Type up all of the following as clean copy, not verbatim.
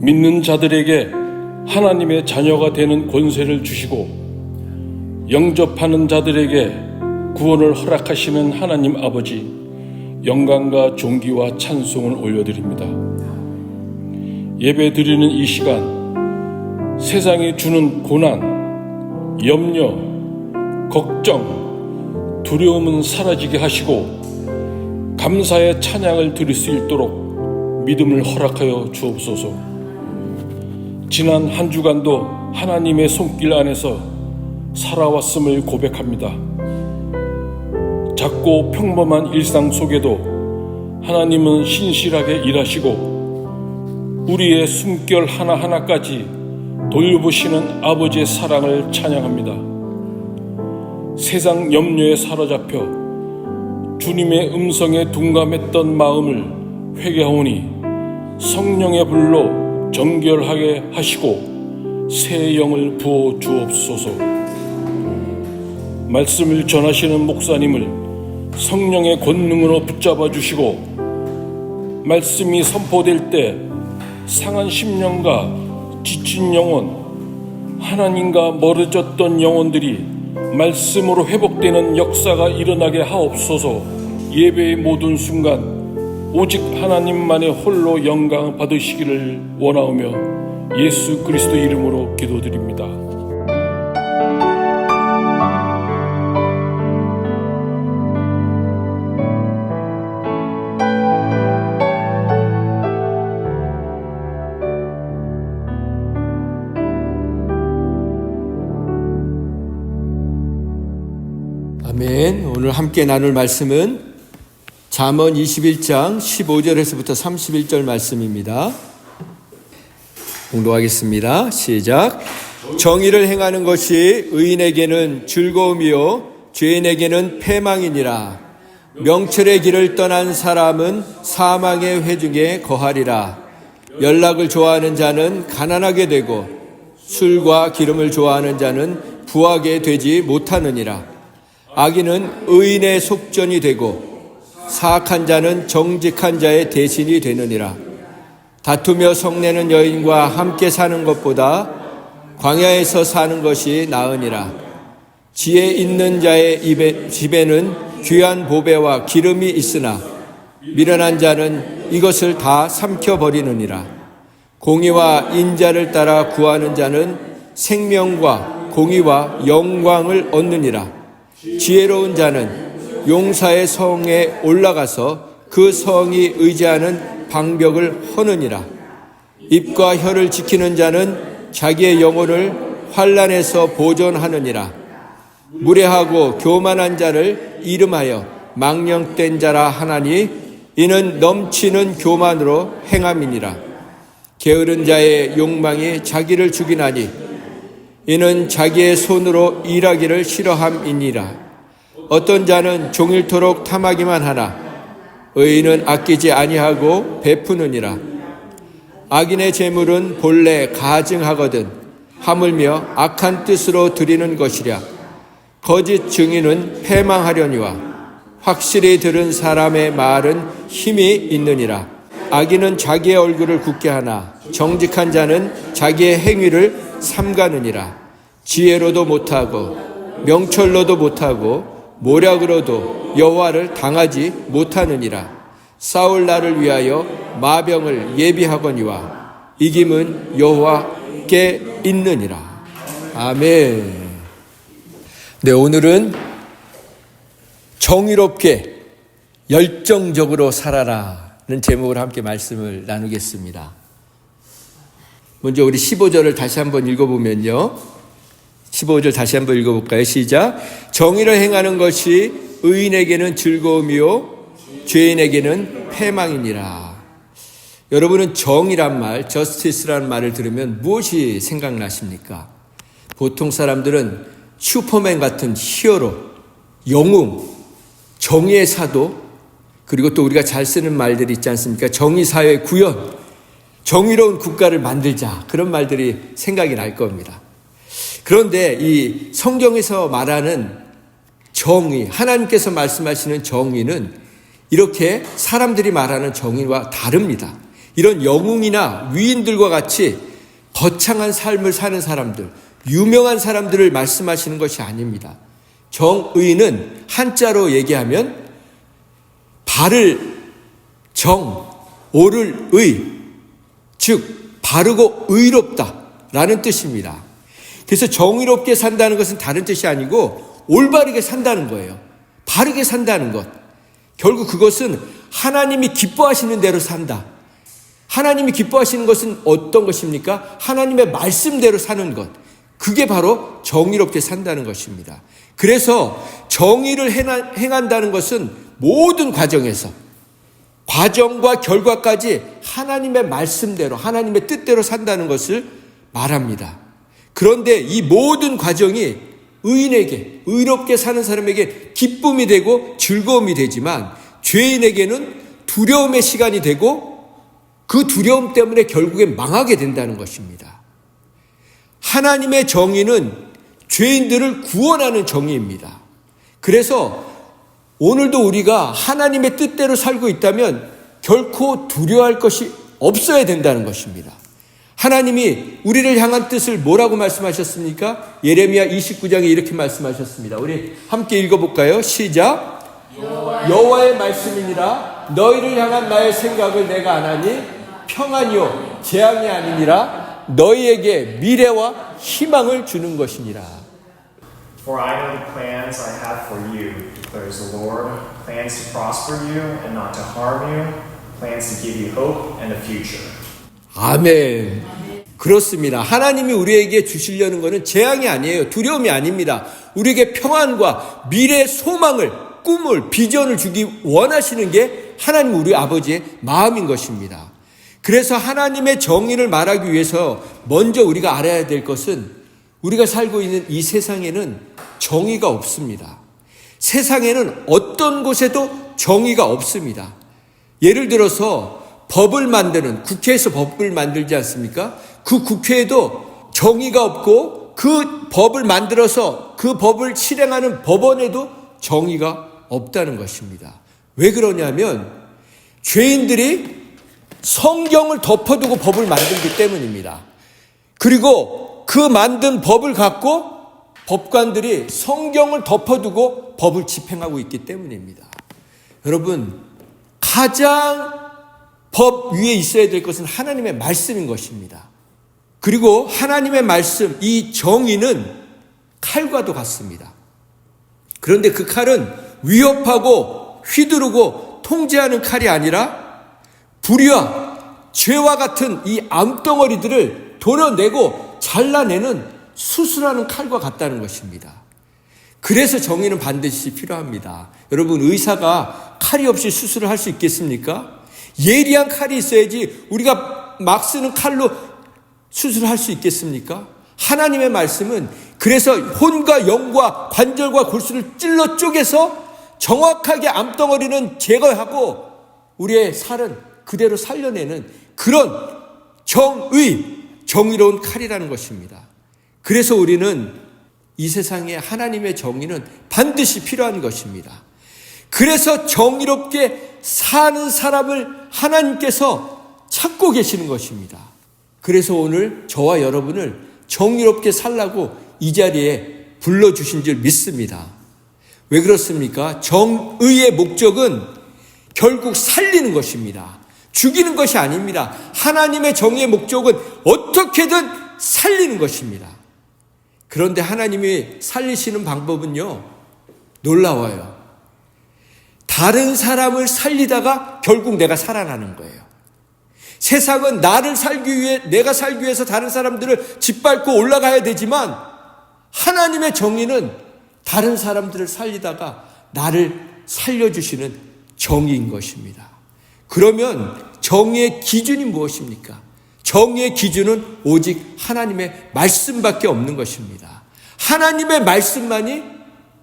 믿는 자들에게 하나님의 자녀가 되는 권세를 주시고 영접하는 자들에게 구원을 허락하시는 하나님 아버지, 영광과 존귀와 찬송을 올려드립니다. 예배 드리는 이 시간, 세상이 주는 고난, 염려, 걱정, 두려움은 사라지게 하시고 감사의 찬양을 드릴 수 있도록 믿음을 허락하여 주옵소서. 지난 한 주간도 하나님의 손길 안에서 살아왔음을 고백합니다. 작고 평범한 일상 속에도 하나님은 신실하게 일하시고 우리의 숨결 하나하나까지 돌보시는 아버지의 사랑을 찬양합니다. 세상 염려에 사로잡혀 주님의 음성에 둔감했던 마음을 회개하오니 성령의 불로 정결하게 하시고 새 영을 부어 주옵소서. 말씀을 전하시는 목사님을 성령의 권능으로 붙잡아 주시고 말씀이 선포될 때 상한 심령과 지친 영혼, 하나님과 멀어졌던 영혼들이 말씀으로 회복되는 역사가 일어나게 하옵소서. 예배의 모든 순간 오직 하나님만의 홀로 영광 받으시기를 원하오며 예수 그리스도 이름으로 기도드립니다. 아멘. 오늘 함께 나눌 말씀은 잠언 21장 15절에서부터 31절 말씀입니다. 공독하겠습니다. 시작. 정의를 행하는 것이 의인에게는 즐거움이요 죄인에게는 패망이니라. 명철의 길을 떠난 사람은 사망의 회중에 거하리라. 연락을 좋아하는 자는 가난하게 되고 술과 기름을 좋아하는 자는 부하게 되지 못하느니라. 악인은 의인의 속전이 되고 사악한 자는 정직한 자의 대신이 되느니라. 다투며 성내는 여인과 함께 사는 것보다 광야에서 사는 것이 나으니라. 지혜 있는 자의 집에는 귀한 보배와 기름이 있으나 미련한 자는 이것을 다 삼켜버리느니라. 공의와 인자를 따라 구하는 자는 생명과 공의와 영광을 얻느니라. 지혜로운 자는 용사의 성에 올라가서 그 성이 의지하는 방벽을 허느니라. 입과 혀를 지키는 자는 자기의 영혼을 환난에서 보존하느니라. 무례하고 교만한 자를 이름하여 망령된 자라 하나니 이는 넘치는 교만으로 행함이니라. 게으른 자의 욕망이 자기를 죽이나니 이는 자기의 손으로 일하기를 싫어함이니라. 어떤 자는 종일토록 탐하기만 하나 의인은 아끼지 아니하고 베푸느니라. 악인의 재물은 본래 가증하거든 하물며 악한 뜻으로 드리는 것이랴. 거짓 증인은 패망하려니와 확실히 들은 사람의 말은 힘이 있느니라. 악인은 자기의 얼굴을 굳게 하나 정직한 자는 자기의 행위를 삼가느니라. 지혜로도 못하고 명철로도 못하고 모략으로도 여호와를 당하지 못하느니라. 싸울 날을 위하여 마병을 예비하거니와 이김은 여호와께 있느니라. 아멘. 네, 오늘은 정의롭게 열정적으로 살아라는 제목으로 함께 말씀을 나누겠습니다. 먼저 우리 15절을 다시 한번 읽어보면요. 15절 다시 한번 읽어볼까요? 시작. 정의를 행하는 것이 의인에게는 즐거움이요 죄인에게는 패망이니라. 여러분은 정의란 말, 저스티스라는 말을 들으면 무엇이 생각나십니까? 보통 사람들은 슈퍼맨 같은 히어로, 영웅, 정의의 사도, 그리고 또 우리가 잘 쓰는 말들이 있지 않습니까? 정의사회 구현, 정의로운 국가를 만들자, 그런 말들이 생각이 날 겁니다. 그런데 이 성경에서 말하는 정의, 하나님께서 말씀하시는 정의는 이렇게 사람들이 말하는 정의와 다릅니다. 이런 영웅이나 위인들과 같이 거창한 삶을 사는 사람들, 유명한 사람들을 말씀하시는 것이 아닙니다. 정의는 한자로 얘기하면 바를 정, 옳을 의, 즉 바르고 의롭다라는 뜻입니다. 그래서 정의롭게 산다는 것은 다른 뜻이 아니고 올바르게 산다는 거예요. 바르게 산다는 것. 결국 그것은 하나님이 기뻐하시는 대로 산다. 하나님이 기뻐하시는 것은 어떤 것입니까? 하나님의 말씀대로 사는 것. 그게 바로 정의롭게 산다는 것입니다. 그래서 정의를 행한다는 것은 모든 과정에서 과정과 결과까지 하나님의 말씀대로 하나님의 뜻대로 산다는 것을 말합니다. 그런데 이 모든 과정이 의인에게 의롭게 사는 사람에게 기쁨이 되고 즐거움이 되지만 죄인에게는 두려움의 시간이 되고 그 두려움 때문에 결국엔 망하게 된다는 것입니다. 하나님의 정의는 죄인들을 구원하는 정의입니다. 그래서 오늘도 우리가 하나님의 뜻대로 살고 있다면 결코 두려워할 것이 없어야 된다는 것입니다. 하나님이 우리를 향한 뜻을 뭐라고 말씀하셨습니까? 예레미야 29장에 이렇게 말씀하셨습니다. 우리 함께 읽어볼까요? 시작. 여호와의 말씀이니라 너희를 향한 나의 생각을 내가 아나니 평안이요 재앙이 아니니라 너희에게 미래와 희망을 주는 것이니라. For I know the plans I have for you, declares the Lord, plans to prosper you and not to harm you, plans to give you hope and a future. 아멘. 그렇습니다. 하나님이 우리에게 주시려는 것은 재앙이 아니에요. 두려움이 아닙니다. 우리에게 평안과 미래의 소망을, 꿈을, 비전을 주기 원하시는 게 하나님 우리 아버지의 마음인 것입니다. 그래서 하나님의 정의를 말하기 위해서 먼저 우리가 알아야 될 것은 우리가 살고 있는 이 세상에는 정의가 없습니다. 세상에는 어떤 곳에도 정의가 없습니다. 예를 들어서 법을 만드는 국회에서 법을 만들지 않습니까? 그 국회에도 정의가 없고 그 법을 만들어서 그 법을 실행하는 법원에도 정의가 없다는 것입니다. 왜 그러냐면 죄인들이 성경을 덮어두고 법을 만들기 때문입니다. 그리고 그 만든 법을 갖고 법관들이 성경을 덮어두고 법을 집행하고 있기 때문입니다. 여러분, 가장 법 위에 있어야 될 것은 하나님의 말씀인 것입니다. 그리고 하나님의 말씀, 이 정의는 칼과도 같습니다. 그런데 그 칼은 위협하고 휘두르고 통제하는 칼이 아니라 불의와 죄와 같은 이 암덩어리들을 도려내고 잘라내는 수술하는 칼과 같다는 것입니다. 그래서 정의는 반드시 필요합니다. 여러분, 의사가 칼이 없이 수술을 할 수 있겠습니까? 예리한 칼이 있어야지 우리가 막 쓰는 칼로 수술을 할 수 있겠습니까? 하나님의 말씀은 그래서 혼과 영과 관절과 골수를 찔러 쪼개서 정확하게 암덩어리는 제거하고 우리의 살은 그대로 살려내는 그런 정의로운 칼이라는 것입니다. 그래서 우리는 이 세상에 하나님의 정의는 반드시 필요한 것입니다. 그래서 정의롭게 사는 사람을 하나님께서 찾고 계시는 것입니다. 그래서 오늘 저와 여러분을 정의롭게 살라고 이 자리에 불러주신 줄 믿습니다. 왜 그렇습니까? 정의의 목적은 결국 살리는 것입니다. 죽이는 것이 아닙니다. 하나님의 정의의 목적은 어떻게든 살리는 것입니다. 그런데 하나님이 살리시는 방법은요, 놀라워요. 다른 사람을 살리다가 결국 내가 살아나는 거예요. 세상은 나를 살기 위해, 내가 살기 위해서 다른 사람들을 짓밟고 올라가야 되지만 하나님의 정의는 다른 사람들을 살리다가 나를 살려주시는 정의인 것입니다. 그러면 정의의 기준이 무엇입니까? 정의의 기준은 오직 하나님의 말씀밖에 없는 것입니다. 하나님의 말씀만이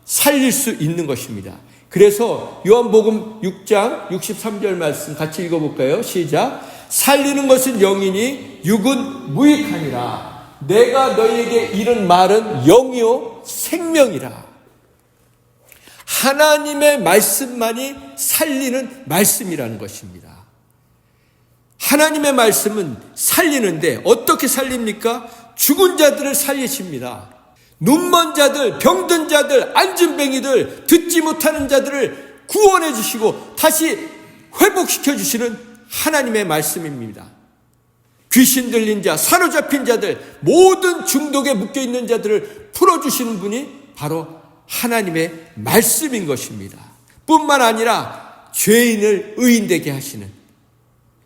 살릴 수 있는 것입니다. 그래서 요한복음 6장 63절 말씀 같이 읽어볼까요? 시작. 살리는 것은 영이니 육은 무익하니라. 내가 너희에게 이른 말은 영이요 생명이라. 하나님의 말씀만이 살리는 말씀이라는 것입니다. 하나님의 말씀은 살리는데 어떻게 살립니까? 죽은 자들을 살리십니다. 눈먼 자들, 병든 자들, 안진뱅이들, 듣지 못하는 자들을 구원해 주시고 다시 회복시켜 주시는 하나님의 말씀입니다. 귀신 들린 자, 사로잡힌 자들, 모든 중독에 묶여 있는 자들을 풀어주시는 분이 바로 하나님의 말씀인 것입니다. 뿐만 아니라 죄인을 의인되게 하시는,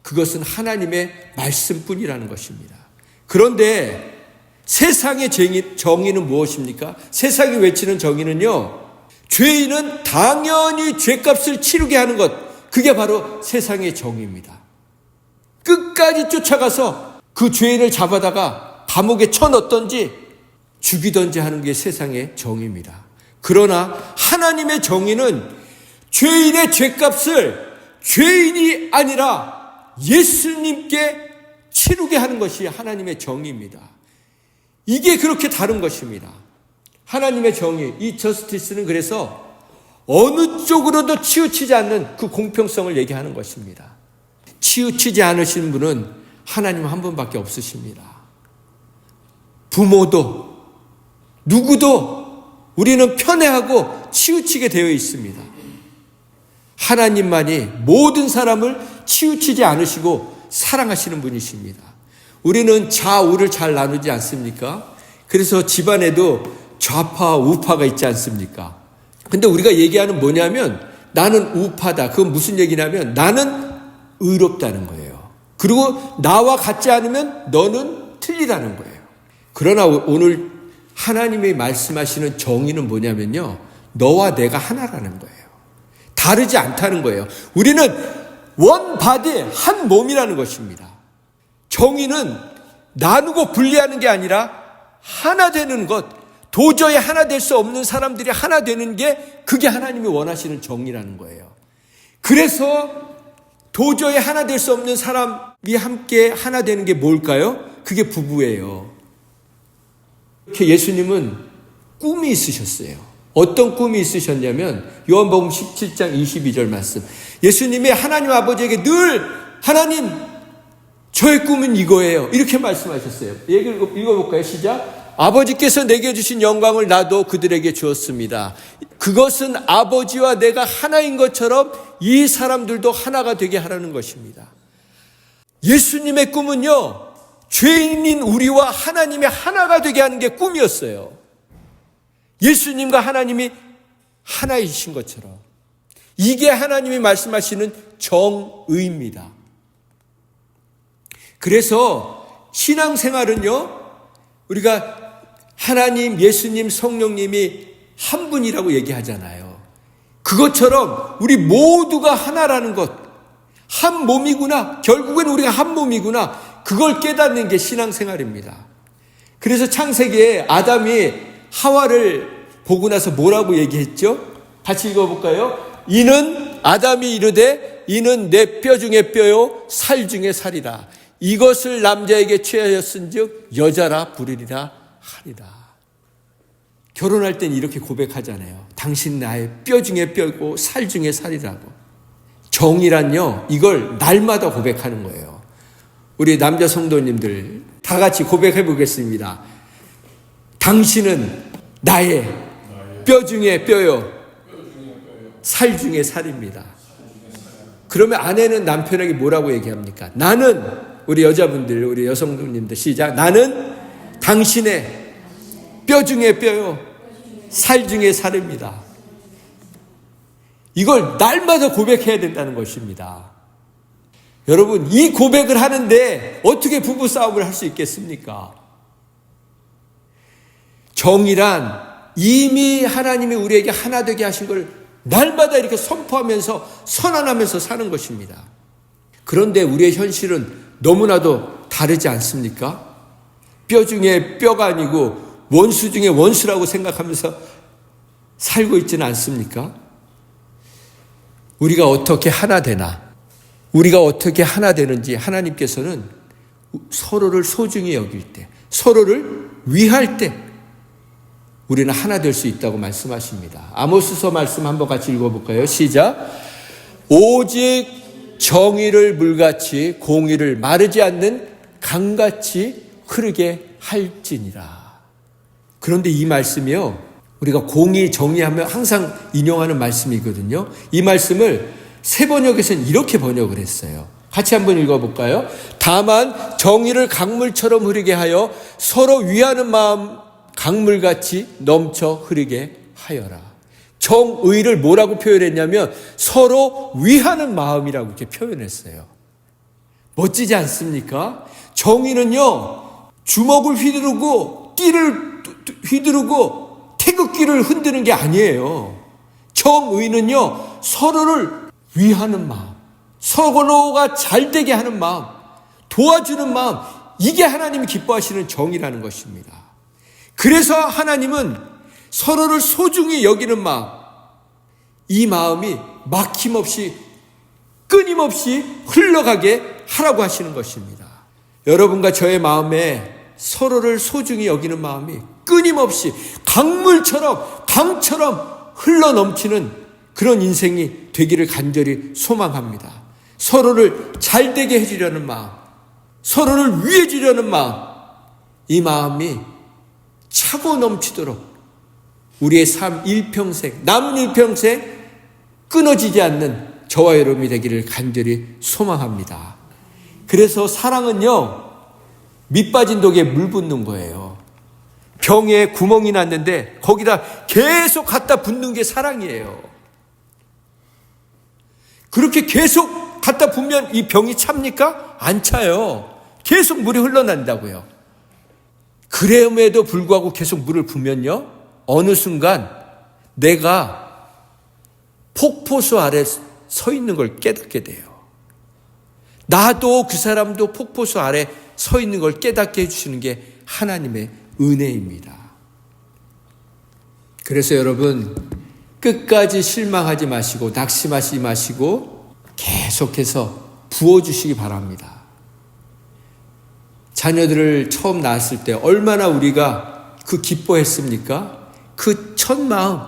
그것은 하나님의 말씀뿐이라는 것입니다. 그런데 세상의 정의는 무엇입니까? 세상이 외치는 정의는요, 죄인은 당연히 죄값을 치르게 하는 것, 그게 바로 세상의 정의입니다. 끝까지 쫓아가서 그 죄인을 잡아다가 감옥에 쳐넣던지 죽이던지 하는 게 세상의 정의입니다. 그러나 하나님의 정의는 죄인의 죄값을 죄인이 아니라 예수님께 치르게 하는 것이 하나님의 정의입니다. 이게 그렇게 다른 것입니다. 하나님의 정의, 이 저스티스는 그래서 어느 쪽으로도 치우치지 않는 그 공평성을 얘기하는 것입니다. 치우치지 않으신 분은 하나님 한 분밖에 없으십니다. 부모도 누구도 우리는 편애하고 치우치게 되어 있습니다. 하나님만이 모든 사람을 치우치지 않으시고 사랑하시는 분이십니다. 우리는 좌우를 잘 나누지 않습니까? 그래서 집안에도 좌파, 우파가 있지 않습니까? 근데 우리가 얘기하는 뭐냐면 나는 우파다. 그건 무슨 얘기냐면 나는 의롭다는 거예요. 그리고 나와 같지 않으면 너는 틀리다는 거예요. 그러나 오늘 하나님이 말씀하시는 정의는 뭐냐면요, 너와 내가 하나라는 거예요. 다르지 않다는 거예요. 우리는 원 바디, 한 몸이라는 것입니다. 정의는 나누고 분리하는 게 아니라 하나 되는 것, 도저히 하나 될 수 없는 사람들이 하나 되는 게 그게 하나님이 원하시는 정의라는 거예요. 그래서 도저히 하나 될 수 없는 사람이 함께 하나 되는 게 뭘까요? 그게 부부예요. 이렇게 예수님은 꿈이 있으셨어요. 어떤 꿈이 있으셨냐면 요한복음 17장 22절 말씀. 예수님이 하나님 아버지에게 늘 하나님 저의 꿈은 이거예요. 이렇게 말씀하셨어요. 얘기 읽어볼까요? 시작. 아버지께서 내게 주신 영광을 나도 그들에게 주었습니다. 그것은 아버지와 내가 하나인 것처럼 이 사람들도 하나가 되게 하라는 것입니다. 예수님의 꿈은요, 죄인인 우리와 하나님의 하나가 되게 하는 게 꿈이었어요. 예수님과 하나님이 하나이신 것처럼. 이게 하나님이 말씀하시는 정의입니다. 그래서 신앙생활은요, 우리가 하나님, 예수님, 성령님이 한 분이라고 얘기하잖아요. 그것처럼 우리 모두가 하나라는 것, 한 몸이구나, 결국엔 우리가 한 몸이구나, 그걸 깨닫는 게 신앙생활입니다. 그래서 창세기에 아담이 하와를 보고 나서 뭐라고 얘기했죠? 같이 읽어볼까요? 아담이 이르되 이는 내 뼈 중에 뼈요 살 중에 살이라. 이것을 남자에게 취하였은즉 여자라 부르리라 하리라. 결혼할 땐 이렇게 고백하잖아요. 당신 나의 뼈 중에 뼈고 살 중에 살이라고. 정이란요, 이걸 날마다 고백하는 거예요. 우리 남자 성도님들 다 같이 고백해 보겠습니다. 당신은 나의 뼈 중에 뼈요 살 중에 살입니다. 그러면 아내는 남편에게 뭐라고 얘기합니까? 나는, 우리 여자분들, 우리 여성님들 시작. 나는 당신의 뼈 중에 뼈요 살 중에 살입니다. 이걸 날마다 고백해야 된다는 것입니다. 여러분, 이 고백을 하는데 어떻게 부부싸움을 할 수 있겠습니까? 정이란 이미 하나님이 우리에게 하나 되게 하신 걸 날마다 이렇게 선포하면서 선언하면서 사는 것입니다. 그런데 우리의 현실은 너무나도 다르지 않습니까? 뼈 중에 뼈가 아니고 원수 중에 원수라고 생각하면서 살고 있지는 않습니까? 우리가 어떻게 하나 되나? 우리가 어떻게 하나 되는지 하나님께서는 서로를 소중히 여길 때, 서로를 위할 때 우리는 하나 될 수 있다고 말씀하십니다. 아모스서 말씀 한번 같이 읽어볼까요? 시작. 오직 정의를 물같이 공의를 마르지 않는 강같이 흐르게 할지니라. 그런데 이 말씀이요, 우리가 공의, 정의하면 항상 인용하는 말씀이거든요. 이 말씀을 새 번역에서는 이렇게 번역을 했어요. 같이 한번 읽어볼까요? 다만 정의를 강물처럼 흐르게 하여 서로 위하는 마음 강물같이 넘쳐 흐르게 하여라. 정의를 뭐라고 표현했냐면 서로 위하는 마음이라고 이렇게 표현했어요. 멋지지 않습니까? 정의는요, 주먹을 휘두르고 띠를 휘두르고 태극기를 흔드는 게 아니에요. 정의는요, 서로를 위하는 마음, 서로가 잘되게 하는 마음, 도와주는 마음, 이게 하나님이 기뻐하시는 정의라는 것입니다. 그래서 하나님은 서로를 소중히 여기는 마음, 이 마음이 막힘없이 끊임없이 흘러가게 하라고 하시는 것입니다. 여러분과 저의 마음에 서로를 소중히 여기는 마음이 끊임없이 강물처럼, 강처럼 흘러넘치는 그런 인생이 되기를 간절히 소망합니다. 서로를 잘되게 해주려는 마음, 서로를 위해 주려는 마음, 이 마음이 차고 넘치도록 우리의 삶 일평생, 남은 일평생 끊어지지 않는 저와 여러분이 되기를 간절히 소망합니다. 그래서 사랑은요, 밑 빠진 독에 물 붓는 거예요. 병에 구멍이 났는데 거기다 계속 갖다 붓는 게 사랑이에요. 그렇게 계속 갖다 붓면 이 병이 찹니까? 안 차요. 계속 물이 흘러난다고요. 그럼에도 불구하고 계속 물을 부면요, 어느 순간 내가 폭포수 아래 서 있는 걸 깨닫게 돼요. 나도 그 사람도 폭포수 아래 서 있는 걸 깨닫게 해주시는 게 하나님의 은혜입니다. 그래서 여러분, 끝까지 실망하지 마시고 낙심하지 마시고 계속해서 부어주시기 바랍니다. 자녀들을 처음 낳았을 때 얼마나 우리가 기뻐했습니까? 그 첫 마음,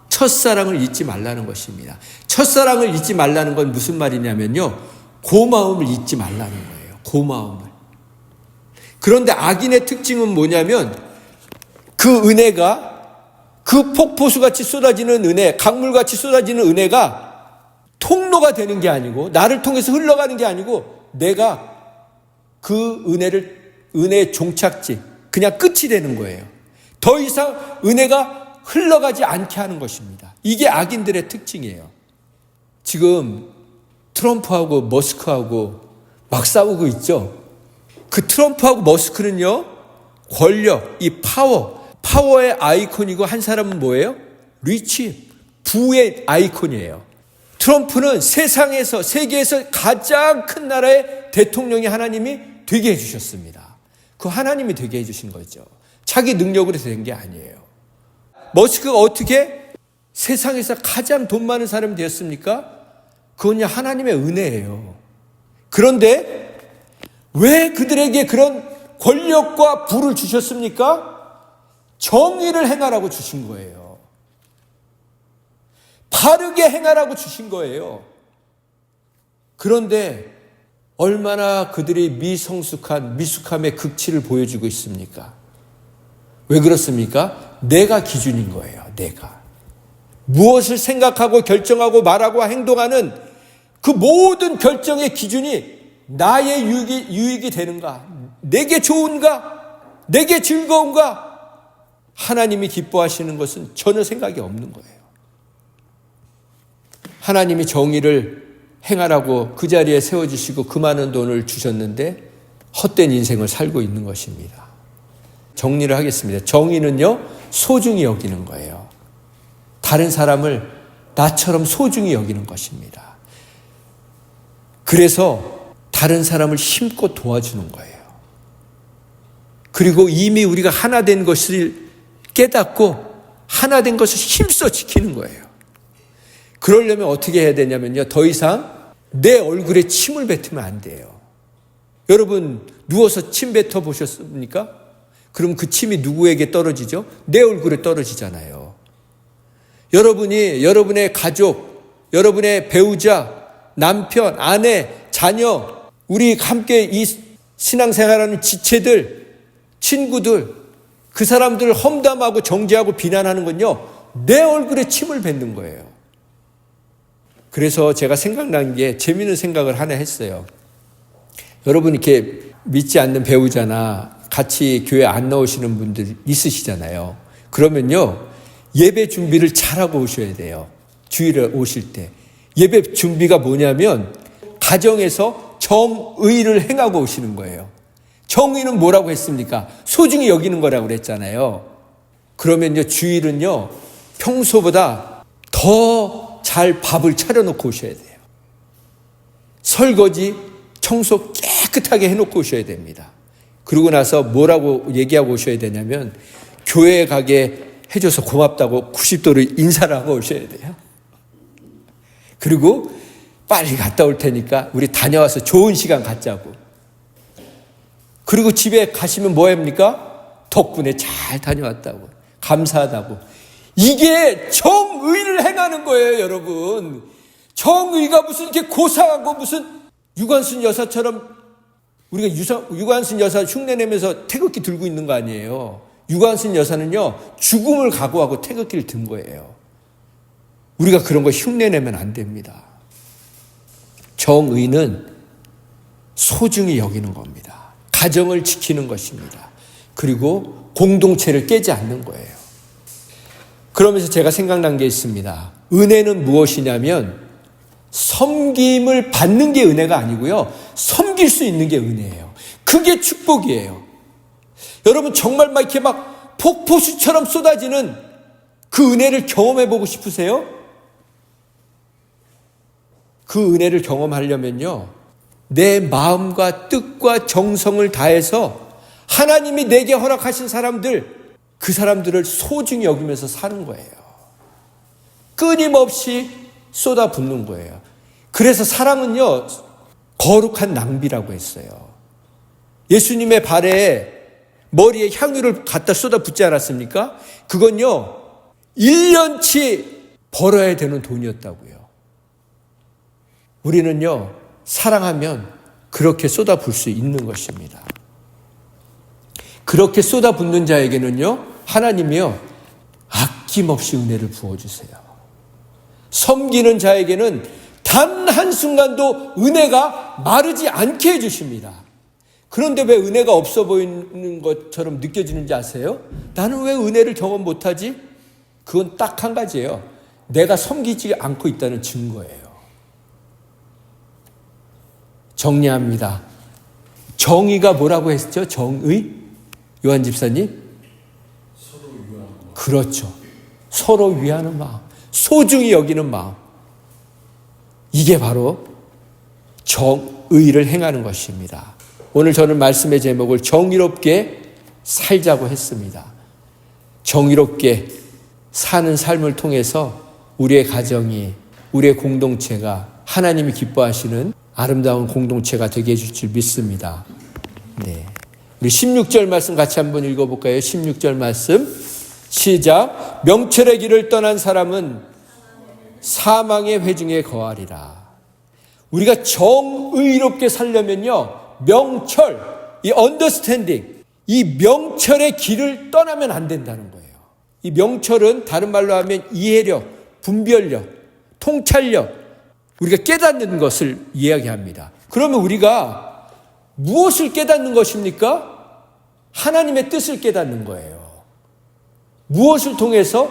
첫사랑을 잊지 말라는 것입니다. 첫사랑을 잊지 말라는 건 무슨 말이냐면요, 고마움을 잊지 말라는 거예요. 고마움을. 그런데 악인의 특징은 뭐냐면 그 은혜가, 그 폭포수같이 쏟아지는 은혜, 강물같이 쏟아지는 은혜가 통로가 되는 게 아니고, 나를 통해서 흘러가는 게 아니고, 내가 그 은혜의 종착지, 그냥 끝이 되는 거예요. 더 이상 은혜가 흘러가지 않게 하는 것입니다. 이게 악인들의 특징이에요. 지금 트럼프하고 머스크하고 막 싸우고 있죠. 그 트럼프하고 머스크는요, 권력, 이 파워의 아이콘이고, 한 사람은 뭐예요? 리치, 부의 아이콘이에요. 트럼프는 세상에서, 세계에서 가장 큰 나라의 대통령이 하나님이 되게 해주셨습니다. 그 하나님이 되게 해주신 거죠. 자기 능력으로 된 게 아니에요. 머스크가 어떻게 세상에서 가장 돈 많은 사람이 되었습니까? 그건 하나님의 은혜예요. 그런데 왜 그들에게 그런 권력과 부를 주셨습니까? 정의를 행하라고 주신 거예요. 바르게 행하라고 주신 거예요. 그런데 얼마나 그들이 미숙함의 극치를 보여주고 있습니까? 왜 그렇습니까? 내가 기준인 거예요. 내가. 무엇을 생각하고 결정하고 말하고 행동하는 그 모든 결정의 기준이 나의 유익이 되는가? 내게 좋은가? 내게 즐거운가? 하나님이 기뻐하시는 것은 전혀 생각이 없는 거예요. 하나님이 정의를 행하라고 그 자리에 세워주시고 그 많은 돈을 주셨는데 헛된 인생을 살고 있는 것입니다. 정리를 하겠습니다. 정의는요, 소중히 여기는 거예요. 다른 사람을 나처럼 소중히 여기는 것입니다. 그래서 다른 사람을 힘껏 도와주는 거예요. 그리고 이미 우리가 하나 된 것을 깨닫고 하나 된 것을 힘써 지키는 거예요. 그러려면 어떻게 해야 되냐면요, 더 이상 내 얼굴에 침을 뱉으면 안 돼요. 여러분 누워서 침 뱉어 보셨습니까? 그럼 그 침이 누구에게 떨어지죠? 내 얼굴에 떨어지잖아요. 여러분이 여러분의 가족, 여러분의 배우자, 남편, 아내, 자녀, 우리 함께 이 신앙생활하는 지체들, 친구들, 그 사람들을 험담하고 정죄하고 비난하는 건요, 내 얼굴에 침을 뱉는 거예요. 그래서 제가 생각난 게 재미있는 생각을 하나 했어요. 여러분 이렇게 믿지 않는 배우자나 같이 교회 안 나오시는 분들 있으시잖아요. 그러면요, 예배 준비를 잘하고 오셔야 돼요. 주일에 오실 때. 예배 준비가 뭐냐면 가정에서 정의를 행하고 오시는 거예요. 정의는 뭐라고 했습니까? 소중히 여기는 거라고 그랬잖아요. 그러면요, 주일은요, 평소보다 더 잘 밥을 차려놓고 오셔야 돼요. 설거지, 청소 깨끗하게 해놓고 오셔야 됩니다. 그러고 나서 뭐라고 얘기하고 오셔야 되냐면 교회에 가게 해줘서 고맙다고 90도로 인사를 하고 오셔야 돼요. 그리고 빨리 갔다 올 테니까 우리 다녀와서 좋은 시간 갖자고. 그리고 집에 가시면 뭐 합니까? 덕분에 잘 다녀왔다고. 감사하다고. 이게 정의를 행하는 거예요, 여러분. 정의가 무슨 이렇게 고상하고 무슨 유관순 여사처럼 우리가 유관순 여사 흉내내면서 태극기 들고 있는 거 아니에요. 유관순 여사는요, 죽음을 각오하고 태극기를 든 거예요. 우리가 그런 거 흉내내면 안 됩니다. 정의는 소중히 여기는 겁니다. 가정을 지키는 것입니다. 그리고 공동체를 깨지 않는 거예요. 그러면서 제가 생각난 게 있습니다. 은혜는 무엇이냐면 섬김을 받는 게 은혜가 아니고요, 섬길 수 있는 게 은혜예요. 그게 축복이에요. 여러분 정말 막 이렇게 막 폭포수처럼 쏟아지는 그 은혜를 경험해 보고 싶으세요? 그 은혜를 경험하려면요, 내 마음과 뜻과 정성을 다해서 하나님이 내게 허락하신 사람들, 그 사람들을 소중히 여기면서 사는 거예요. 끊임없이 쏟아붓는 거예요. 그래서 사랑은요, 거룩한 낭비라고 했어요. 예수님의 발에 머리에 향유를 갖다 쏟아붓지 않았습니까? 그건요, 1년치 벌어야 되는 돈이었다고요. 우리는요, 사랑하면 그렇게 쏟아부을 수 있는 것입니다. 그렇게 쏟아붓는 자에게는요, 하나님이요, 아낌없이 은혜를 부어주세요. 섬기는 자에게는 단 한순간도 은혜가 마르지 않게 해주십니다. 그런데 왜 은혜가 없어 보이는 것처럼 느껴지는지 아세요? 나는 왜 은혜를 경험 못하지? 그건 딱 한 가지예요. 내가 섬기지 않고 있다는 증거예요. 정리합니다. 정의가 뭐라고 했죠? 정의? 요한 집사님? 서로 위하는 마음. 그렇죠. 서로 위하는 마음. 소중히 여기는 마음. 이게 바로 정의를 행하는 것입니다. 오늘 저는 말씀의 제목을 정의롭게 살자고 했습니다. 정의롭게 사는 삶을 통해서 우리의 가정이, 우리의 공동체가 하나님이 기뻐하시는 아름다운 공동체가 되게 해줄 줄 믿습니다. 네. 우리 16절 말씀 같이 한번 읽어볼까요? 16절 말씀 시작. 명철의 길을 떠난 사람은 사망의 회중에 거하리라. 우리가 정의롭게 살려면요, 명철, 이 understanding, 이 명철의 길을 떠나면 안 된다는 거예요. 이 명철은 다른 말로 하면 이해력, 분별력, 통찰력, 우리가 깨닫는 것을 이야기합니다. 그러면 우리가 무엇을 깨닫는 것입니까? 하나님의 뜻을 깨닫는 거예요. 무엇을 통해서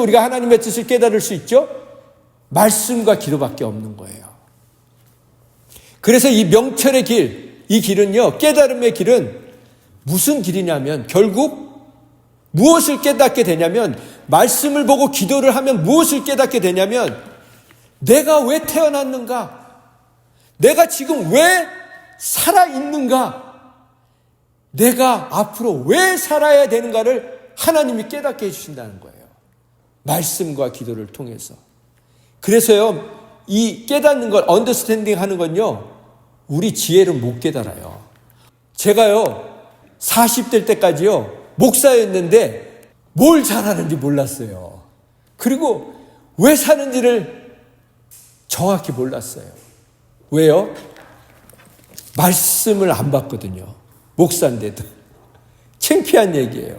우리가 하나님의 뜻을 깨달을 수 있죠? 말씀과 기도밖에 없는 거예요. 그래서 이 명철의 길, 이 길은요, 깨달음의 길은 무슨 길이냐면 결국 무엇을 깨닫게 되냐면, 말씀을 보고 기도를 하면 무엇을 깨닫게 되냐면, 내가 왜 태어났는가? 내가 지금 왜 살아있는가? 내가 앞으로 왜 살아야 되는가를 하나님이 깨닫게 해주신다는 거예요. 말씀과 기도를 통해서. 그래서요, 이 깨닫는 걸, 언더스탠딩 하는 건요, 우리 지혜로 못 깨달아요. 제가요, 40대 때까지요, 목사였는데 뭘 잘하는지 몰랐어요. 그리고 왜 사는지를 정확히 몰랐어요. 왜요? 말씀을 안 봤거든요. 목사인데도. 창피한 얘기예요.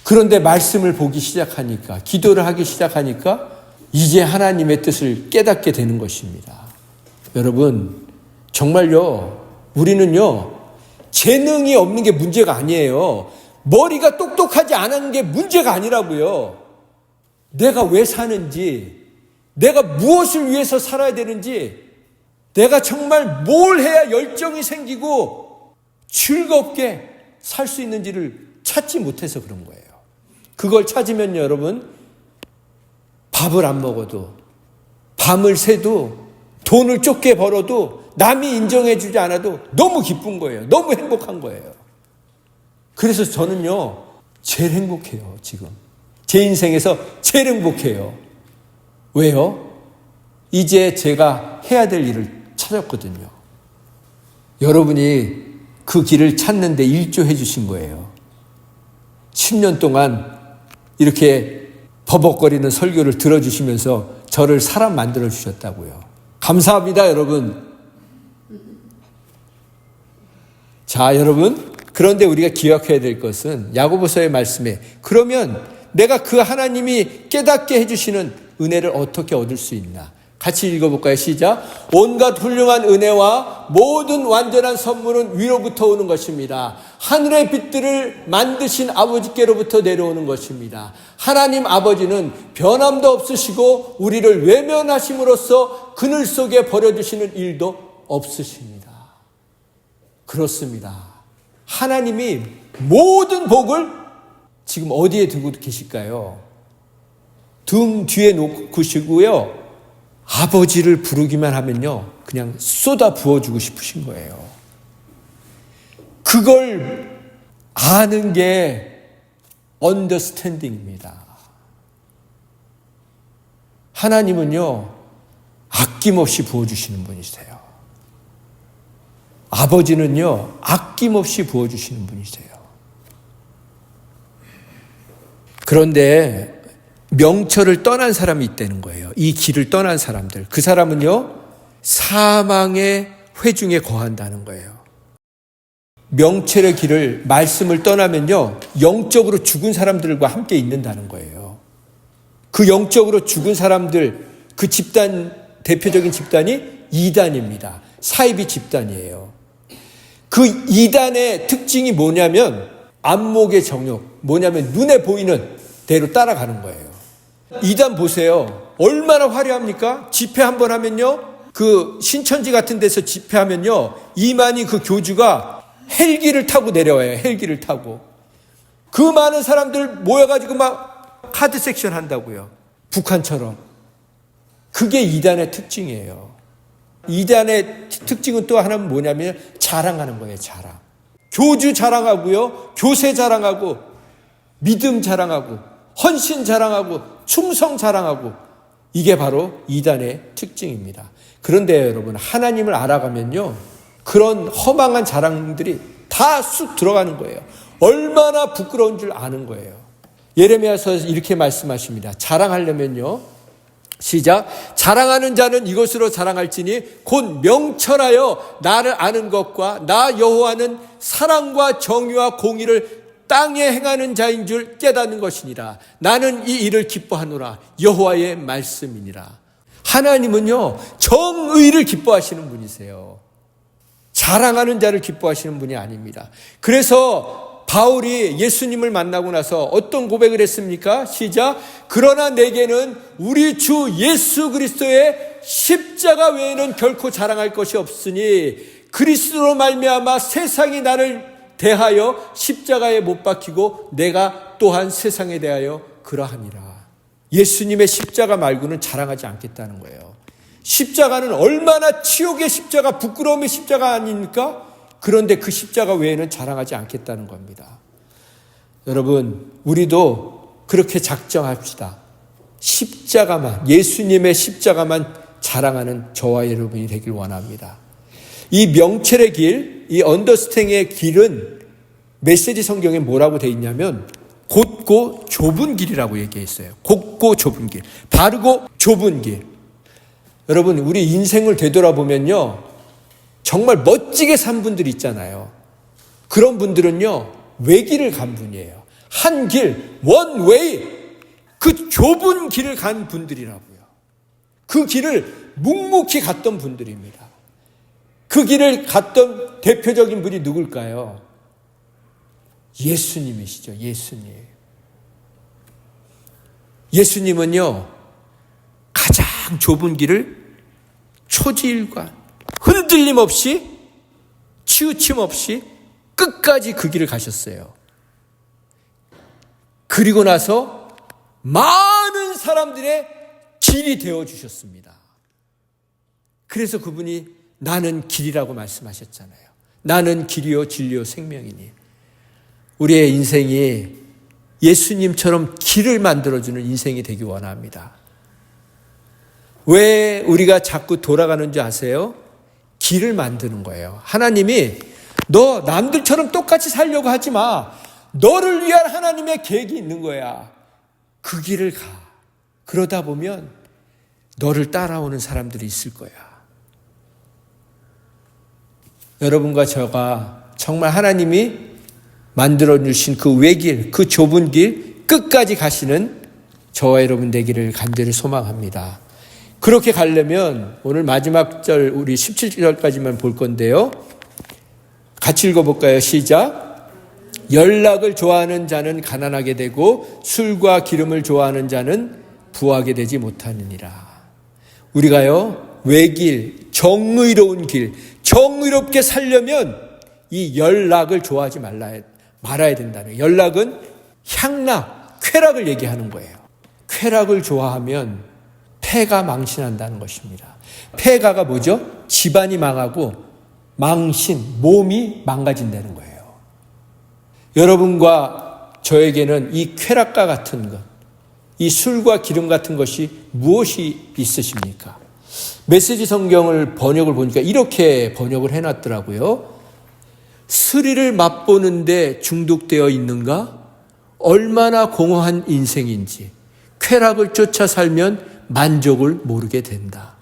그런데 말씀을 보기 시작하니까, 기도를 하기 시작하니까 이제 하나님의 뜻을 깨닫게 되는 것입니다. 여러분, 정말요, 우리는요, 재능이 없는 게 문제가 아니에요. 머리가 똑똑하지 않은 게 문제가 아니라고요. 내가 왜 사는지, 내가 무엇을 위해서 살아야 되는지, 내가 정말 뭘 해야 열정이 생기고 즐겁게 살 수 있는지를 찾지 못해서 그런 거예요. 그걸 찾으면 여러분, 밥을 안 먹어도, 밤을 새도, 돈을 쫓게 벌어도, 남이 인정해 주지 않아도 너무 기쁜 거예요. 너무 행복한 거예요. 그래서 저는요, 제일 행복해요, 지금. 제 인생에서 제일 행복해요. 왜요? 이제 제가 해야 될 일을 찾았거든요. 여러분이 그 길을 찾는데 일조해 주신 거예요. 10년 동안 이렇게 버벅거리는 설교를 들어주시면서 저를 사람 만들어 주셨다고요. 감사합니다, 여러분. 자, 여러분, 그런데 우리가 기억해야 될 것은 야고보서의 말씀에, 그러면 내가 그 하나님이 깨닫게 해주시는 은혜를 어떻게 얻을 수 있나? 같이 읽어볼까요? 시작. 온갖 훌륭한 은혜와 모든 완전한 선물은 위로부터 오는 것입니다. 하늘의 빛들을 만드신 아버지께로부터 내려오는 것입니다. 하나님 아버지는 변함도 없으시고 우리를 외면하심으로써 그늘 속에 버려두시는 일도 없으십니다. 그렇습니다. 하나님이 모든 복을 지금 어디에 두고 계실까요? 등 뒤에 놓으시고요. 아버지를 부르기만 하면요, 그냥 쏟아 부어주고 싶으신 거예요. 그걸 아는 게 언더스탠딩입니다. 하나님은요, 아낌없이 부어주시는 분이세요. 아버지는요, 아낌없이 부어주시는 분이세요. 그런데 명철을 떠난 사람이 있다는 거예요. 이 길을 떠난 사람들. 그 사람은요, 사망의 회중에 거한다는 거예요. 명철의 길을, 말씀을 떠나면요, 영적으로 죽은 사람들과 함께 있는다는 거예요. 그 영적으로 죽은 사람들, 그 집단, 대표적인 집단이 이단입니다. 사이비 집단이에요. 그 이단의 특징이 뭐냐면, 안목의 정욕, 뭐냐면 눈에 보이는 대로 따라가는 거예요. 이단 보세요. 얼마나 화려합니까? 집회 한번 하면요, 그 신천지 같은 데서 집회하면요, 이만희 그 교주가 헬기를 타고 내려와요. 헬기를 타고. 그 많은 사람들 모여가지고 막 카드 섹션 한다고요. 북한처럼. 그게 이단의 특징이에요. 이단의 특징은 또 하나는 뭐냐면 자랑하는 거예요. 자랑. 교주 자랑하고요, 교세 자랑하고, 믿음 자랑하고, 헌신 자랑하고, 충성 자랑하고, 이게 바로 이단의 특징입니다. 그런데 여러분, 하나님을 알아가면요, 그런 허망한 자랑들이 다 쑥 들어가는 거예요. 얼마나 부끄러운 줄 아는 거예요. 예레미야서 이렇게 말씀하십니다. 자랑하려면요, 시작. 자랑하는 자는 이것으로 자랑할지니 곧 명철하여 나를 아는 것과 나 여호와는 사랑과 정의와 공의를 땅에 행하는 자인 줄 깨닫는 것이니라. 나는 이 일을 기뻐하노라. 여호와의 말씀이니라. 하나님은요, 정의를 기뻐하시는 분이세요. 자랑하는 자를 기뻐하시는 분이 아닙니다. 그래서 바울이 예수님을 만나고 나서 어떤 고백을 했습니까? 시작. 그러나 내게는 우리 주 예수 그리스도의 십자가 외에는 결코 자랑할 것이 없으니 그리스도로 말미암아 세상이 나를 대하여 십자가에 못 박히고 내가 또한 세상에 대하여 그러하니라. 예수님의 십자가 말고는 자랑하지 않겠다는 거예요. 십자가는 얼마나 치욕의 십자가, 부끄러움의 십자가 아닙니까? 그런데 그 십자가 외에는 자랑하지 않겠다는 겁니다. 여러분, 우리도 그렇게 작정합시다. 십자가만, 예수님의 십자가만 자랑하는 저와 여러분이 되길 원합니다. 이 명철의 길, 이 언더스탠딩의 길은 메시지 성경에 뭐라고 되어 있냐면 곧고 좁은 길이라고 얘기했어요. 곧고 좁은 길, 바르고 좁은 길. 여러분, 우리 인생을 되돌아보면요, 정말 멋지게 산 분들이 있잖아요. 그런 분들은요, 외길을 간 분이에요. 한 길, 원웨이, 그 좁은 길을 간 분들이라고요. 그 길을 묵묵히 갔던 분들입니다. 그 길을 갔던 대표적인 분이 누굴까요? 예수님이시죠. 예수님. 예수님은요, 가장 좁은 길을 초지일관, 흔들림 없이, 치우침 없이 끝까지 그 길을 가셨어요. 그리고 나서 많은 사람들의 길이 되어주셨습니다. 그래서 그분이 나는 길이라고 말씀하셨잖아요. 나는 길이요 진리요 생명이니. 우리의 인생이 예수님처럼 길을 만들어주는 인생이 되기 원합니다. 왜 우리가 자꾸 돌아가는 줄 아세요? 길을 만드는 거예요. 하나님이 너 남들처럼 똑같이 살려고 하지 마. 너를 위한 하나님의 계획이 있는 거야. 그 길을 가. 그러다 보면 너를 따라오는 사람들이 있을 거야. 여러분과 저가 정말 하나님이 만들어주신 그 외길, 그 좁은 길 끝까지 가시는 저와 여러분 되기를 간절히 소망합니다. 그렇게 가려면 오늘 마지막 절 우리 17절까지만 볼 건데요. 같이 읽어볼까요? 시작. 연락을 좋아하는 자는 가난하게 되고 술과 기름을 좋아하는 자는 부하게 되지 못하느니라. 우리가요, 외길, 정의로운 길, 정의롭게 살려면 이 연락을 좋아하지 말아야 된다는 거예요. 연락은 향락, 쾌락을 얘기하는 거예요. 쾌락을 좋아하면 폐가 망신한다는 것입니다. 폐가가 뭐죠? 집안이 망하고 망신, 몸이 망가진다는 거예요. 여러분과 저에게는 이 쾌락과 같은 것, 이 술과 기름 같은 것이 무엇이 있으십니까? 메시지 성경을 번역을 보니까 이렇게 번역을 해놨더라고요. 스릴을 맛보는데 중독되어 있는가? 얼마나 공허한 인생인지. 쾌락을 쫓아 살면 만족을 모르게 된다.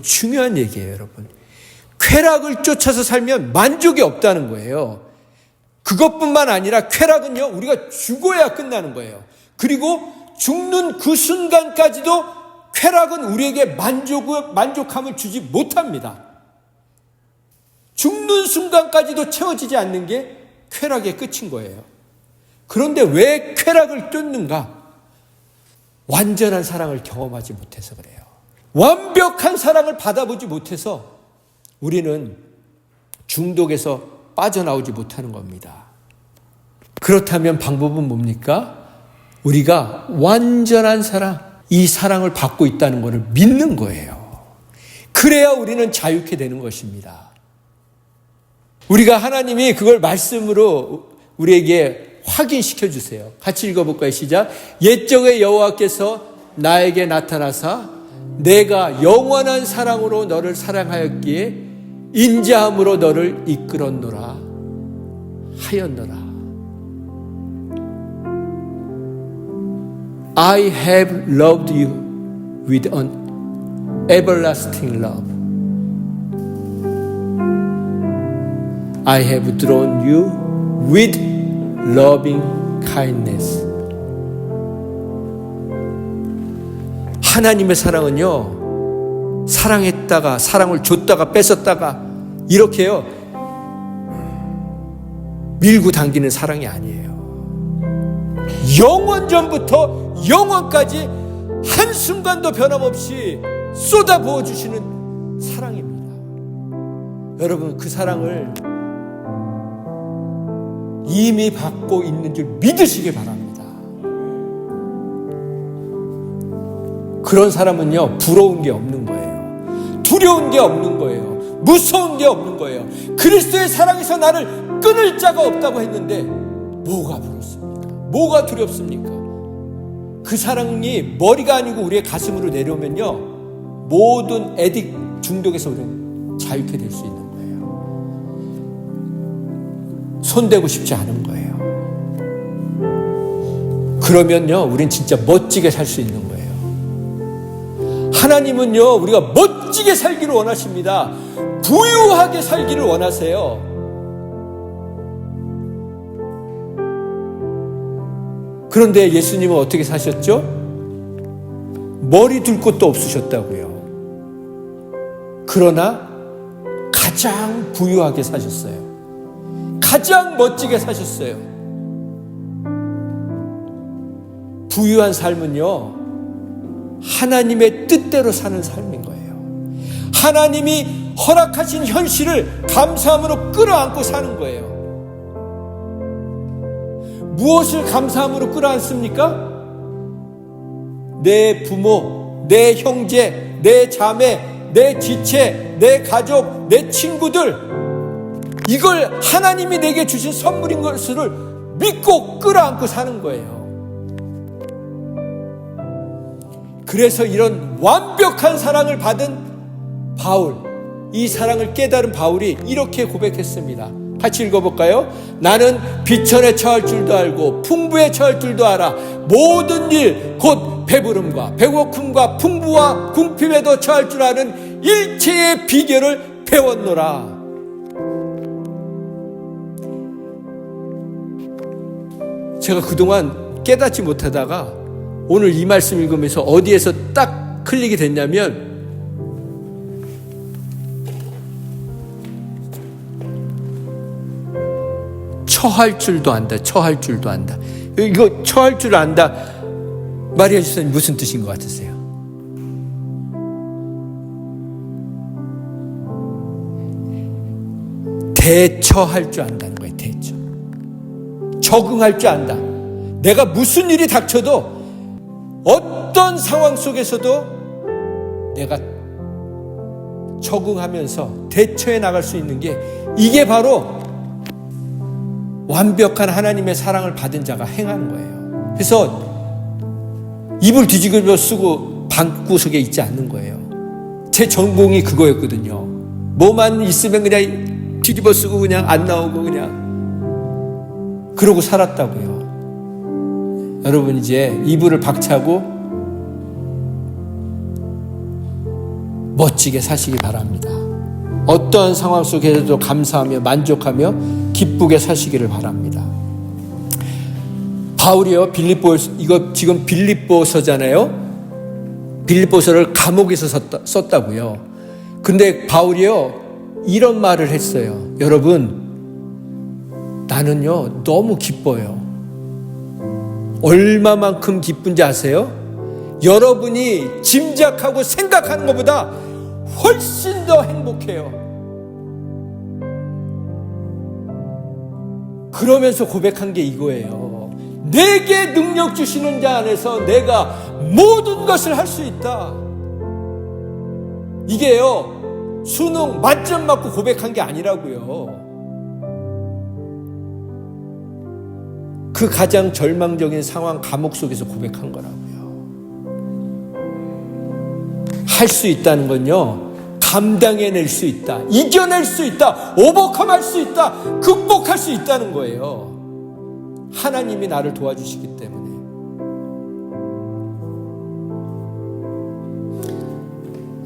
중요한 얘기예요, 여러분. 쾌락을 쫓아서 살면 만족이 없다는 거예요. 그것뿐만 아니라 쾌락은요, 우리가 죽어야 끝나는 거예요. 그리고 죽는 그 순간까지도 쾌락은 우리에게 만족함을 주지 못합니다. 죽는 순간까지도 채워지지 않는 게 쾌락의 끝인 거예요. 그런데 왜 쾌락을 쫓는가? 완전한 사랑을 경험하지 못해서 그래요. 완벽한 사랑을 받아보지 못해서 우리는 중독에서 빠져나오지 못하는 겁니다. 그렇다면 방법은 뭡니까? 우리가 완전한 사랑, 이 사랑을 받고 있다는 것을 믿는 거예요. 그래야 우리는 자유케 되는 것입니다. 우리가 하나님이 그걸 말씀으로 우리에게 확인시켜 주세요. 같이 읽어볼까요? 시작. 옛적의 여호와께서 나에게 나타나사 내가 영원한 사랑으로 너를 사랑하였기에 인자함으로 너를 이끌었노라 하였노라. I have loved you with an everlasting love. I have drawn you with loving kindness. 하나님의 사랑은요, 사랑했다가 사랑을 줬다가 뺏었다가 이렇게요 밀고 당기는 사랑이 아니에요. 영원 전부터 영원까지 한순간도 변함없이 쏟아부어 주시는 사랑입니다. 여러분, 그 사랑을 이미 받고 있는 줄 믿으시기 바랍니다. 그런 사람은요, 부러운 게 없는 거예요. 두려운 게 없는 거예요. 무서운 게 없는 거예요. 그리스도의 사랑에서 나를 끊을 자가 없다고 했는데 뭐가 부럽습니까? 뭐가 두렵습니까? 그 사랑이 머리가 아니고 우리의 가슴으로 내려오면요, 모든 애딕 중독에서 우리는 자유케 될 수 있는 거예요. 손대고 싶지 않은 거예요. 그러면요, 우린 진짜 멋지게 살 수 있는 거예요. 하나님은요, 우리가 멋지게 살기를 원하십니다. 부유하게 살기를 원하세요. 그런데 예수님은 어떻게 사셨죠? 머리 둘 곳도 없으셨다고요. 그러나 가장 부유하게 사셨어요. 가장 멋지게 사셨어요. 부유한 삶은요, 하나님의 뜻대로 사는 삶인 거예요. 하나님이 허락하신 현실을 감사함으로 끌어안고 사는 거예요. 무엇을 감사함으로 끌어안습니까? 내 부모, 내 형제, 내 자매, 내 지체, 내 가족, 내 친구들, 이걸 하나님이 내게 주신 선물인 것을 믿고 끌어안고 사는 거예요. 그래서 이런 완벽한 사랑을 받은 바울, 이 사랑을 깨달은 바울이 이렇게 고백했습니다. 같이 읽어볼까요? 나는 비천에 처할 줄도 알고 풍부에 처할 줄도 알아. 모든 일 곧 배부름과 배고픔과 풍부와 궁핍에도 처할 줄 아는 일체의 비결을 배웠노라. 제가 그동안 깨닫지 못하다가 오늘 이 말씀 읽으면서 어디에서 딱 클릭이 됐냐면, 처할 줄도 안다. 처할 줄도 안다. 이거 처할 줄 안다. 마리아 주사님 무슨 뜻인 것 같으세요? 대처할 줄 안다는 거예요. 대처. 적응할 줄 안다. 내가 무슨 일이 닥쳐도 어떤 상황 속에서도 내가 적응하면서 대처해 나갈 수 있는 게, 이게 바로 완벽한 하나님의 사랑을 받은 자가 행하는 거예요. 그래서 입을 뒤집어 쓰고 방구석에 있지 않는 거예요. 제 전공이 그거였거든요. 뭐만 있으면 그냥 뒤집어 쓰고 그냥 안 나오고 그냥 그러고 살았다고요. 여러분, 이제 이불을 박차고 멋지게 사시기 바랍니다. 어떠한 상황 속에서도 감사하며 만족하며 기쁘게 사시기를 바랍니다. 바울이요, 이거 지금 빌립보서잖아요. 빌립보서를 감옥에서 썼다고요. 근데 바울이요, 이런 말을 했어요. 여러분, 나는요 너무 기뻐요. 얼마만큼 기쁜지 아세요? 여러분이 짐작하고 생각하는 것보다 훨씬 더 행복해요. 그러면서 고백한 게 이거예요. 내게 능력 주시는 자 안에서 내가 모든 것을 할 수 있다. 이게요, 수능 만점 맞고 고백한 게 아니라고요. 그 가장 절망적인 상황, 감옥 속에서 고백한 거라고요. 할 수 있다는 건요, 감당해낼 수 있다, 이겨낼 수 있다, 오버컴할 수 있다, 극복할 수 있다는 거예요. 하나님이 나를 도와주시기 때문에.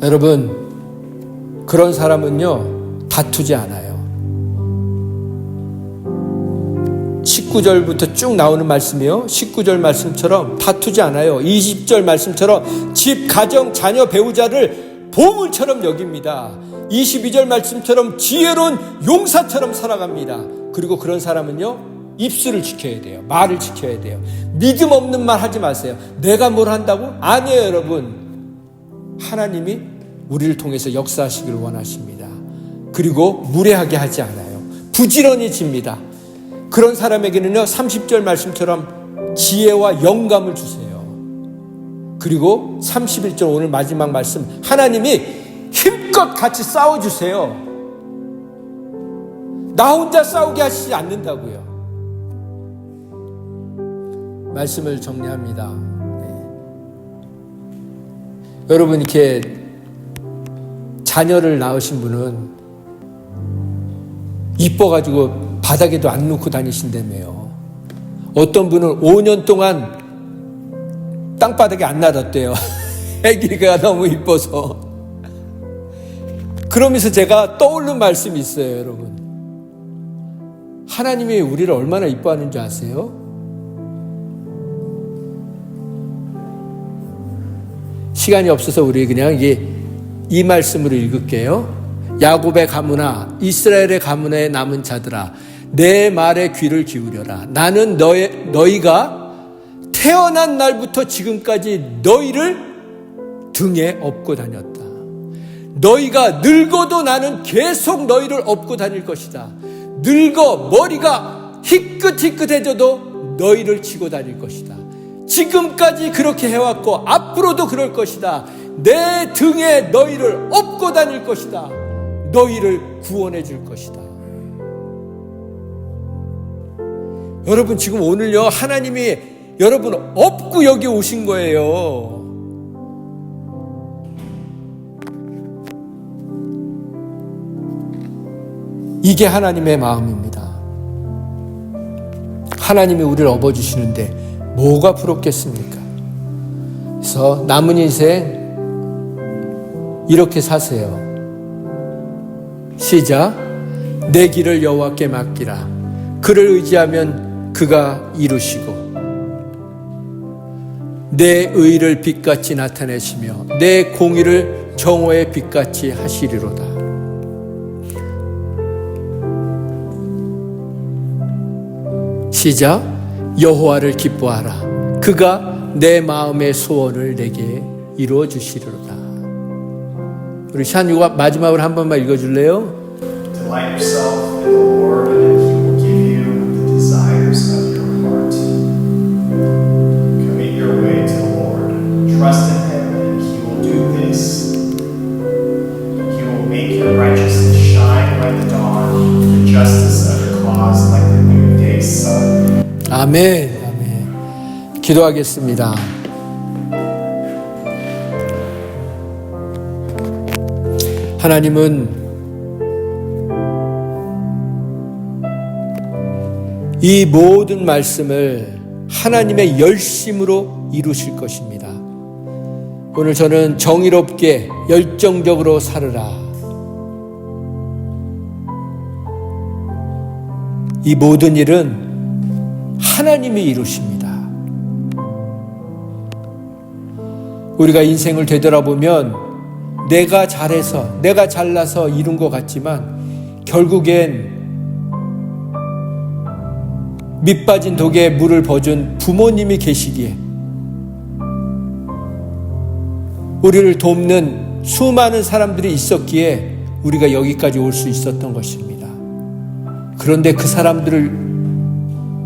여러분, 그런 사람은요 다투지 않아요. 19절부터 쭉 나오는 말씀이요, 19절 말씀처럼 다투지 않아요. 20절 말씀처럼 집, 가정, 자녀, 배우자를 보물처럼 여깁니다. 22절 말씀처럼 지혜로운 용사처럼 살아갑니다. 그리고 그런 사람은요, 입술을 지켜야 돼요. 말을 지켜야 돼요. 믿음 없는 말 하지 마세요. 내가 뭘 한다고? 아니에요, 여러분. 하나님이 우리를 통해서 역사하시길 원하십니다. 그리고 무례하게 하지 않아요. 부지런해집니다. 그런 사람에게는요, 30절 말씀처럼 지혜와 영감을 주세요. 그리고 31절 오늘 마지막 말씀, 하나님이 힘껏 같이 싸워주세요. 나 혼자 싸우게 하시지 않는다고요. 말씀을 정리합니다. 여러분, 이렇게 자녀를 낳으신 분은 이뻐가지고 바닥에도 안 놓고 다니신다며요. 어떤 분은 5년 동안 땅바닥에 안 놔뒀대요. 아기가 너무 이뻐서. 그러면서 제가 떠오른 말씀이 있어요, 여러분. 하나님이 우리를 얼마나 이뻐하는 줄 아세요? 시간이 없어서 우리 그냥 이 말씀으로 읽을게요. 야곱의 가문아, 이스라엘의 가문에 남은 자들아, 내 말에 귀를 기울여라. 나는 너희가 태어난 날부터 지금까지 너희를 등에 업고 다녔다. 너희가 늙어도 나는 계속 너희를 업고 다닐 것이다. 늙어 머리가 희끗희끗해져도 너희를 치고 다닐 것이다. 지금까지 그렇게 해왔고 앞으로도 그럴 것이다. 내 등에 너희를 업고 다닐 것이다. 너희를 구원해 줄 것이다. 여러분, 지금 오늘요, 하나님이 여러분 업고 여기 오신 거예요. 이게 하나님의 마음입니다. 하나님이 우리를 업어주시는데 뭐가 부럽겠습니까? 그래서 남은 인생 이렇게 사세요. 시작. 내 길을 여호와께 맡기라. 그를 의지하면 그가 이루시고 내 의를 빛같이 나타내시며 내 공의를 정오의 빛같이 하시리로다. 시작. 여호와를 기뻐하라. 그가 내 마음의 소원을 내게 이루어 주시리로다. 우리 샤뉴가 마지막으로 한 번만 읽어줄래요? Delight yourself in the Lord, and He will give you the desires of your heart. Commit your way to the Lord. Trust in Him, and He will do this. He will make your righteousness shine like the dawn, the justice of your cause like the noonday sun. 아멘. 아멘. 기도하겠습니다. 하나님은 이 모든 말씀을 하나님의 열심으로 이루실 것입니다. 오늘 저는 정의롭게 열정적으로 살으라. 이 모든 일은 하나님이 이루십니다. 우리가 인생을 되돌아보면 내가 잘해서, 내가 잘나서 이룬 것 같지만 결국엔 밑빠진 독에 물을 버준 부모님이 계시기에 우리를 돕는 수많은 사람들이 있었기에 우리가 여기까지 올 수 있었던 것입니다. 그런데 그 사람들을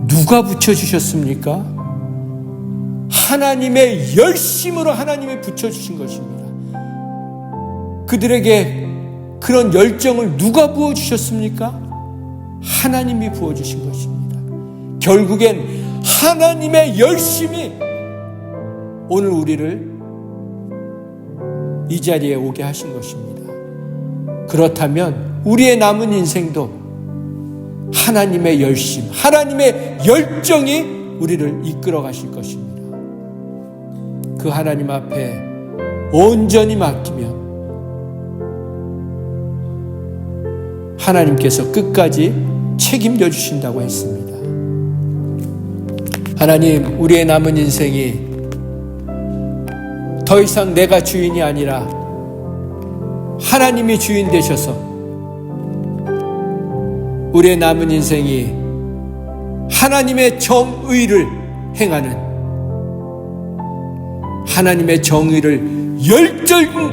누가 붙여주셨습니까? 하나님의 열심으로 하나님이 붙여주신 것입니다. 그들에게 그런 열정을 누가 부어주셨습니까? 하나님이 부어주신 것입니다. 결국엔 하나님의 열심이 오늘 우리를 이 자리에 오게 하신 것입니다. 그렇다면 우리의 남은 인생도 하나님의 열심, 하나님의 열정이 우리를 이끌어 가실 것입니다. 그 하나님 앞에 온전히 맡기면 하나님께서 끝까지 책임져 주신다고 했습니다. 하나님, 우리의 남은 인생이 더 이상 내가 주인이 아니라 하나님이 주인 되셔서 우리의 남은 인생이 하나님의 정의를 행하는, 하나님의 정의를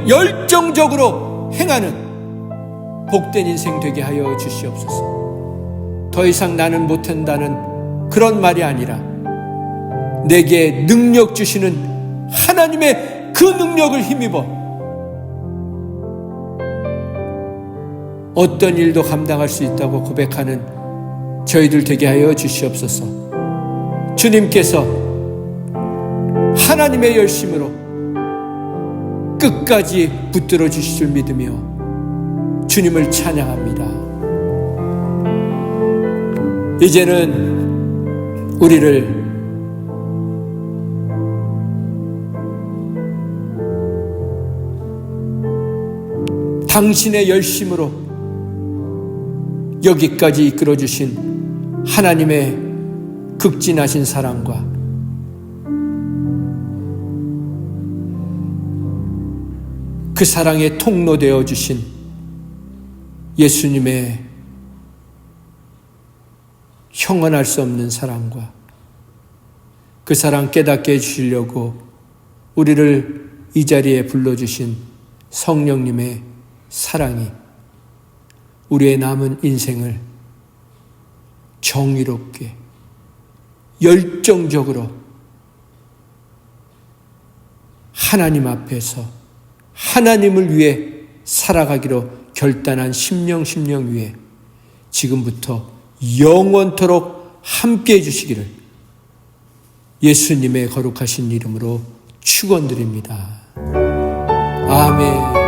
열정적으로 행하는 복된 인생 되게 하여 주시옵소서. 더 이상 나는 못한다는 그런 말이 아니라 내게 능력 주시는 하나님의 그 능력을 힘입어 어떤 일도 감당할 수 있다고 고백하는 저희들 되게 하여 주시옵소서. 주님께서 하나님의 열심으로 끝까지 붙들어 주실 줄 믿으며 주님을 찬양합니다. 이제는 우리를 당신의 열심으로 여기까지 이끌어주신 하나님의 극진하신 사랑과 그 사랑의 통로 되어 주신 예수님의 형언할 수 없는 사랑과 그 사랑 깨닫게 해주시려고 우리를 이 자리에 불러주신 성령님의 사랑이 우리의 남은 인생을 정의롭게 열정적으로 하나님 앞에서 하나님을 위해 살아가기로 결단한 심령 위에 지금부터 영원토록 함께해 주시기를 예수님의 거룩하신 이름으로 축원드립니다. 아멘.